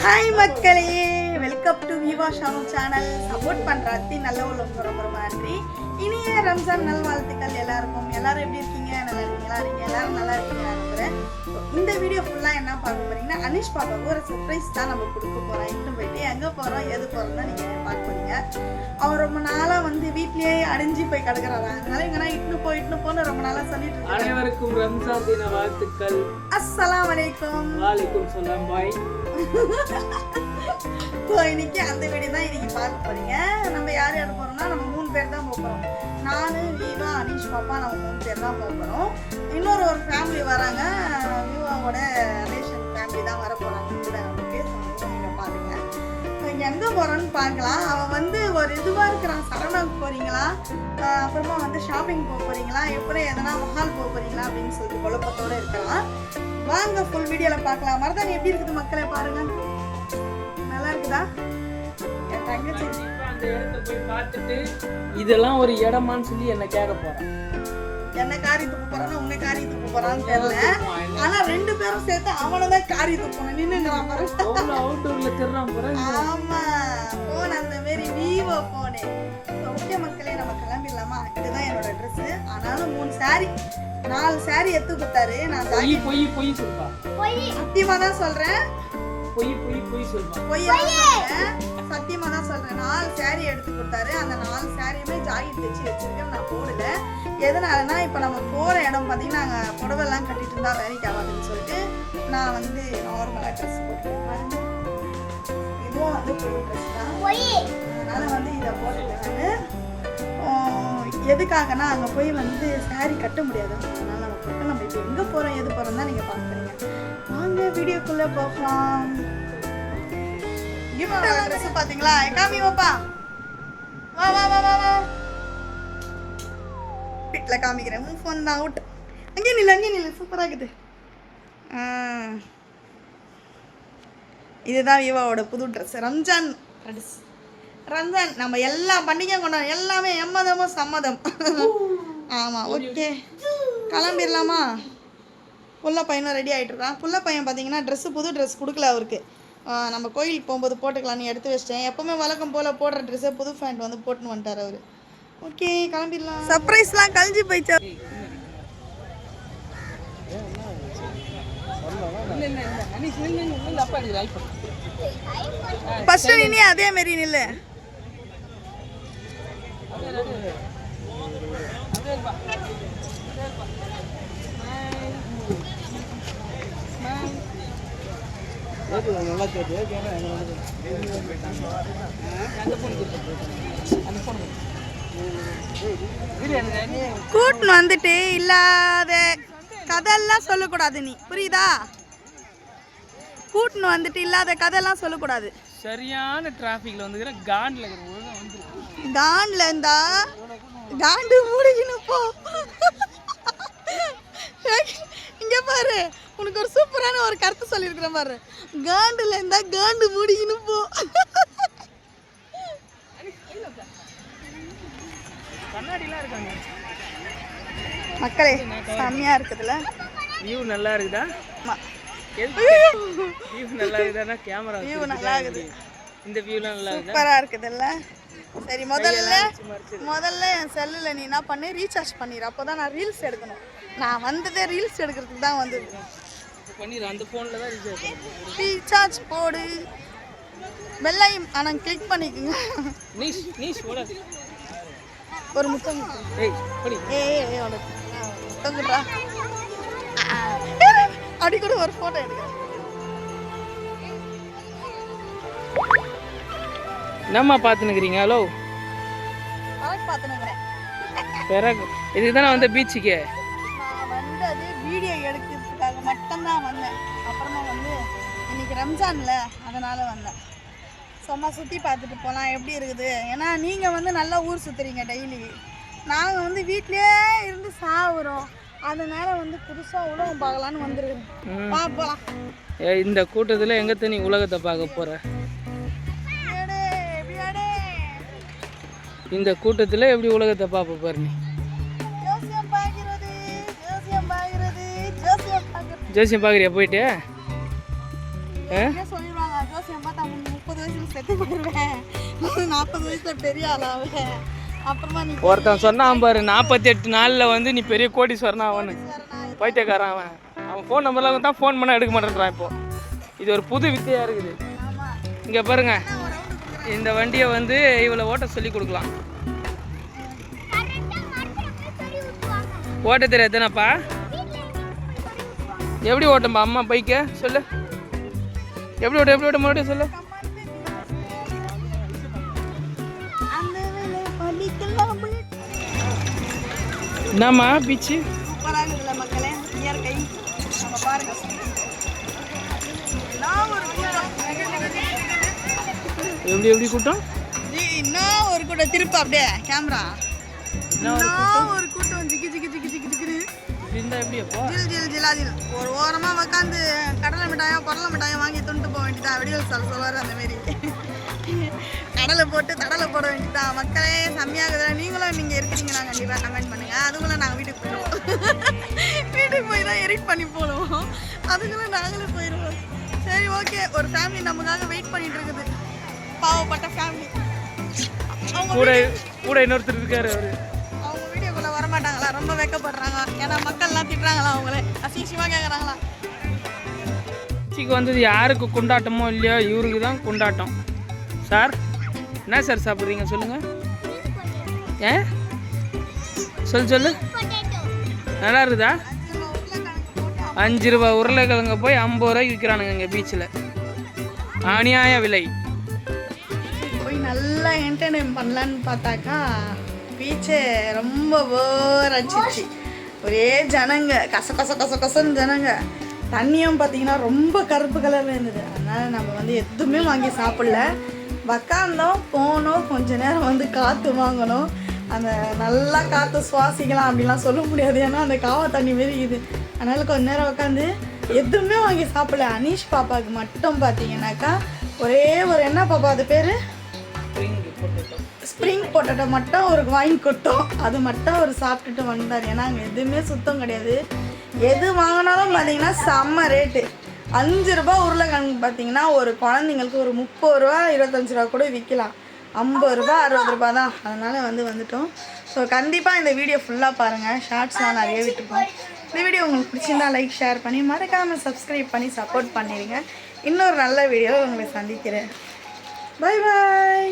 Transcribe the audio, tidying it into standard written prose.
Hi மக்களே, welcome to Vivah Shanu channel. Support பண்ணுற நல்ல உள்ளவங்க ரொம்ப ரொம்ப நன்றி. இனிய ரம்ஜான் நல்வாழ்த்துக்கள் எல்லாருக்கும். எல்லாரும் எப்படி இருக்கீங்க? நல்லா இருக்கீங்களா? எல்லாரும் நல்லா இருக்கீங்களா இருக்கிறேன். இந்த வீடியோ ஃபுல்லாக என்ன பார்க்க போறீங்கன்னா, அனிஷ் பாப்பாவுக்கு ஒரு சர்ப்ரைஸ் தான் நம்ம கொடுக்க போகிறோம். இட்டு போயிட்டு எங்கே போகிறோம் எது போகிறோம் தான் நீங்கள் பார்க்க போறீங்க. அவர் ரொம்ப நாளாக வந்து வீட்லேயே அடைஞ்சு போய் கிடக்குறாரு. அதனால எங்கன்னா இட்டுன்னு போன்னு ரொம்ப நாளாக சொல்லிட்டு இருக்காரு. அனைவருக்கும் ரம்ஜான் தின வாழ்த்துக்கள். அஸ்ஸலாமு அலைக்கும். வாலைக்கும் சலாம். பாய். இன்னைக்கு அந்த வீடியோ தான் இன்னைக்கு பார்க்க போறீங்க. நம்ம யார் போறோம்னா, நம்ம 3 பேர் தான் போகிறோம். நானு, வீவா, அனிஷ் பாப்பா, நம்ம 3 பேர் தான் போகிறோம். இன்னொரு ஃபேமிலி வராங்க. வீவாவோட ரிலேஷன் ஃபேமிலி தான் வர போறாங்க. கூட நமக்கு நீங்க பாருங்க. எங்கே போகிறோன்னு பார்க்கலாம். அவன் வந்து ஒரு இதுவாக இருக்கிறான். சரவணாவுக்கு போகிறீங்களா, அப்புறமா வந்து ஷாப்பிங் போக போகிறீங்களா, எப்படி எதனா மஹால் போக போகிறீங்களா அப்படின்னு சொல்லிட்டு குழப்பத்தோடு இருக்கிறான். வாங்க ஃபுல் வீடியோவில் பார்க்கலாம். மருதாணி எப்படி இருக்குது மக்களே பாருங்க. நல்லா இருக்குதா? என் தங்கச்சி அந்த இடத்தை போய் பார்த்துட்டு இதெல்லாம் ஒரு இடமான்னு சொல்லி என்ன கேட்க போறேன். என்ன காரி துப்பு போறானா, உன்னை காரி துப்பு போறான்னு தெரியல. ஆனா 2 பேரும் சேர்த்து அவனை தான் காரி துப்பணும். நின்னுங்கிறான் பாரு. அவுட்டூர்ல திருறான் போறேன். ஆமா, போன் அந்த மாதிரி வீவோ போனே. ஓகே மக்களே, நம்ம கிளம்பிடலாமா? இதுதான் என்னோட ட்ரெஸ். ஆனாலும் 3 சாரி 4 சாரி எடுத்து கொடுத்தாரு. நான் பொய் சொல்றா. சத்தியமா தான் சொல்றேன். பொய் சொல்றா. சத்தியமா தான் சொல்றேன். 4 சாரி எடுத்து கொடுத்தாரு. அந்த 4 சாரியுமே ஜாக்கெட் தைச்சு வச்சிருக்கேன். நான் போடல. எதனாலனா, இப்போ நம்ம போற இடம் பார்த்தீங்கன்னா அங்கே புடவெல்லாம் கட்டிட்டு இருந்தா வேலைக்கு ஆகாதுன்னு சொல்லிட்டு நான் வந்து நார்மலாக ட்ரெஸ் போட்டுருக்கேன். இதுவும் வந்து புது ட்ரெஸ் தான். அதனால வந்து இதை போட்டுட்டேன். எதுக்காகனா, அங்கே போய் வந்து சாரி கட்ட முடியாது. அதனால நம்ம போட்டு நம்ம இப்போ எங்கே போகிறோம் எது போகிறோம் தான் நீங்கள் பார்க்குறீங்க. வாங்க வீடியோக்குள்ளே போகலாம். கிஃப்ட் ட்ரெஸ் பார்த்தீங்களா? காமி வாப்பா, வா வா வா வா வா. வீட்டில் காமிக்கிறேன். உன் ஃபோன் தான் அவுட். அங்கே நில்லு. சூப்பராக இருக்குது. இதுதான் வீவாவோட புது ட்ரெஸ். ரம்ஜான் ட்ரெஸ். ரம்ஜான் நம்ம எல்லா பண்டிகையும் கொண்டாடும். எல்லாமே எம்மதமும் சம்மதம். ஆமாம், ஓகே கிளம்பிடலாமா? புள்ள பையனும் ரெடி ஆகிட்டு இருக்கான். புள்ள பையன் பார்த்தீங்கன்னா புது ட்ரெஸ் கொடுக்கல அவருக்கு. நம்ம கோயிலுக்கு போகும்போது போட்டுக்கலான்னு எடுத்து வச்சிட்டேன். எப்போவுமே வழக்கம் போல் போடுற ட்ரெஸ்ஸை புது ஃபேண்ட் வந்து போட்டுன்னு வந்துட்டார் அவர். ஓகே கிளம்பிடலாம். சர்ப்ரைஸ்லாம் கழிஞ்சு போயிடுச்சு. ஃபர்ஸ்ட் நீ அதே மாதிரி நில்லு. கூட்டுன்னு வந்துட்டு இல்லாத கதையெல்லாம் சொல்லக்கூடாது. நீ புரியுதா? கூட்டுன்னு வந்துட்டு இல்லாத கதையெல்லாம் சொல்லக்கூடாது. சரியான டிராஃபிக்ல வந்துக்கிற காண்டில் இருந்தா காண்டு மூடிக்கணும். போ இங்க பாரு, உனக்கு ஒரு சூப்பரான ஒரு கருத்து சொல்லியிருக்கிறேன் பாரு. காண்டுல இருந்தா காண்டு மூடிக்கணும். போ. மக்களே, செம்மையா இருக்குதுல்ல? வியூ நல்லா இருக்குதா? வியூ நல்லா இருக்குதானா? கேமரா வியூ நல்லா இருக்குது. இந்த வியூலாம் நல்லா இருக்குதா? சூப்பரா இருக்குதுல்ல? சரி, முதல்ல என் செல்லுல நீ என்ன பண்ணு, ரீசார்ஜ் பண்ணிடு. அப்போதான் நான் ரீல்ஸ் எடுக்கணும். நான் வந்ததே ரீல்ஸ் எடுக்கிறதுக்கு தான் வந்தது. பண்ணிடு. அந்த ஃபோனில் தான் ரீசார்ஜ் போடு. பெல்லையும் ஆனால் கிளிக் பண்ணிக்கோங்க. நீ போட ஒரு முத்தம். முத்தங்குறா அடி கூட ஒரு ஃபோட்டோ எடுக்கிறேன். என்னம்மா பார்த்துன்னுக்குறீங்க? ஹலோ, பார்த்துனுக்குறேன். பிறகு இதுக்கு தானே வந்த பீச்சுக்கு. நான் வந்தது வீடியோ எடுக்கிறதுக்காக மட்டும்தான் வந்தேன். அப்புறமா வந்து இன்னைக்கு ரம்ஜான்ல அதனால வந்தேன். சும்மா சுற்றி பார்த்துட்டு போகலாம் எப்படி இருக்குது. ஏன்னா நீங்கள் வந்து நல்லா ஊர் சுற்றுறீங்க டெய்லி. நாங்கள் வந்து வீட்லேயே இருந்து சாவுறோம். அதனால வந்து புதுசாக உலகம் பார்க்கலான்னு வந்துருக்குறேன். பார்க்கலாம். இந்த கூட்டத்தில் எங்கே நீ உலகத்தை பார்க்க போகிற? இந்த கூட்டத்தில் எப்படி உலகத்தை பார்ப்ப பாரு. நீ ஜோசியம் பார்க்குறியா? போயிட்டு ஜோசியம் பார்த்தா 30 வயசுல செத்து போயிடுவேன், 40 வயசுல பெரிய ஆளாவேன், அப்புறமா நீ ஒருத்தன் சொன்னான் பாரு 48 நாளில் வந்து நீ பெரிய கோடீஸ்வரனா அவனு பைத்தியக்காரன் அவன் ஃபோன் நம்பர்லாம் தான் ஃபோன் பண்ணால் எடுக்க மாட்டேன்றான். இப்போ இது ஒரு புது வித்தையாக இருக்குது. இங்கே பாருங்க, இந்த வண்டியை வந்து இவ்வளோ ஓட்ட சொல்லி கொடுக்கலாம். ஓட்ட தெரியாதுனாப்பா? எப்படி ஓட்டம்பா அம்மா பைக்கை சொல்லு, எப்படி ஓட்ட மறுபடியும் சொல்லு. என்னம்மா பீச்சு சூப்பராக இருக்குல்ல மக்களே, இயற்கை நம்ம பாருங்க. நான் ஒரு கூட்டம் எப்படி கூட்டம், இன்னும் ஒரு கூட்டம் திருப்ப அப்படியே கேமரா, இன்னும் ஒரு கூட்டம் ஜிகி ஜிகி ஜிகி ஜிகி ஜிகி இருந்தா எப்படி அப்போ ஜில் ஜில் ஜிலாஜில் ஒரு ஓரமா உட்காந்து கடலை மிட்டாயோ குரலை மிட்டாயோ வாங்கி துண்டு போக வேண்டியதான். வெடிகள் சொல்லுவார் அந்த மாரி கடலை போட்டு தடலை போட வேண்டியதான். மக்களே செம்மையாகுது. நீங்களும் நீங்கள் இருக்கிறீங்கன்னா கண்டிப்பாக கமெண்ட் பண்ணுங்கள். அதுக்குள்ளே நாங்கள் வீட்டுக்கு போயிடுவோம். வீட்டுக்கு போய் தான் எடிட் பண்ணி போடுவோம். அதுக்குள்ளே நாங்களே போயிடுவோம். சரி ஓகே, ஒரு ஃபேமிலி நமக்காக வெயிட் பண்ணிட்டு இருக்குது. பாவப்பட்ட ஃபேமிலி. கூட இன்னொருத்தர் இருக்காரு. அவங்க வீடியோக்குள்ளே வரமாட்டாங்களா? ரொம்ப வெக்கப்படுறாங்க. ஏன்னா மக்கள்லாம் திட்டுறாங்களா, அவங்களே அசிங்கமாக கேட்குறாங்களா. வந்தது யாருக்கு கொண்டாட்டமோ இல்லையோ இவருக்கு தான் கொண்டாட்டம். சார் என்ன சார் சாப்பிட்றீங்க சொல்லுங்கள். ஏன் சொல்லு நல்லா இருக்குதா? 5 ரூபா உருளைக்கிழங்க போய் 50 ரூபாய்க்கு விற்கிறானுங்க இங்கே பீச்சில். அநியாய விலை. போய் நல்லா என்டர்டைன் பண்ணலான்னு பார்த்தாக்கா பீச்சே ரொம்ப போர் அடிச்சிச்சு. ஒரே ஜனங்க, கச கச கச கசன்னு ஜனங்க. தண்ணியும் பார்த்தீங்கன்னா ரொம்ப கருப்பு கலரில் இருந்தது. அதனால் நம்ம வந்து எதுவுமே வாங்கி சாப்பிடல. உக்காந்தோம், போனோம், கொஞ்ச நேரம் வந்து காற்று வாங்கணும். அந்த நல்லா காற்று சுவாசிக்கலாம் அப்படிலாம் சொல்ல முடியாது, ஏன்னா அந்த காவா தண்ணி மாரி இது. அதனால் கொஞ்ச நேரம் உட்காந்து எதுவுமே வாங்கி சாப்பிடல. அனீஷ் பாப்பாவுக்கு மட்டும் பார்த்தீங்கன்னாக்கா ஒரே ஒரு என்ன பாப்பா அது பேர் ஸ்ப்ரிங் பொட்டேட்டோ மட்டும் அவருக்கு வாங்கி கொடுத்தோம். அது மட்டும் அவர் சாப்பிட்டுட்டு வந்தார். ஏன்னா அங்கே எதுவுமே சுத்தம் கிடையாது. எது வாங்கினாலும் பார்த்தீங்கன்னா செம்ம ரேட்டு. 5 ரூபா உருளைக்கிழங்கு பார்த்தீங்கன்னா ஒரு குழந்தைங்களுக்கு ஒரு 30 ரூபா 25 ரூபா கூட விற்கலாம். 50 ரூபா 60 ரூபா தான். அதனால் வந்துட்டோம். ஸோ கண்டிப்பாக இந்த வீடியோ ஃபுல்லாக பாருங்கள். ஷார்ட்ஸ்லாம் நிறைய விட்டுருக்கோம். இந்த வீடியோ உங்களுக்கு பிடிச்சிருந்தா லைக் ஷேர் பண்ணி மறக்காமல் சப்ஸ்கிரைப் பண்ணி சப்போர்ட் பண்ணிடுங்க. இன்னொரு நல்ல வீடியோவை உங்களை சந்திக்கிறேன். Bye bye.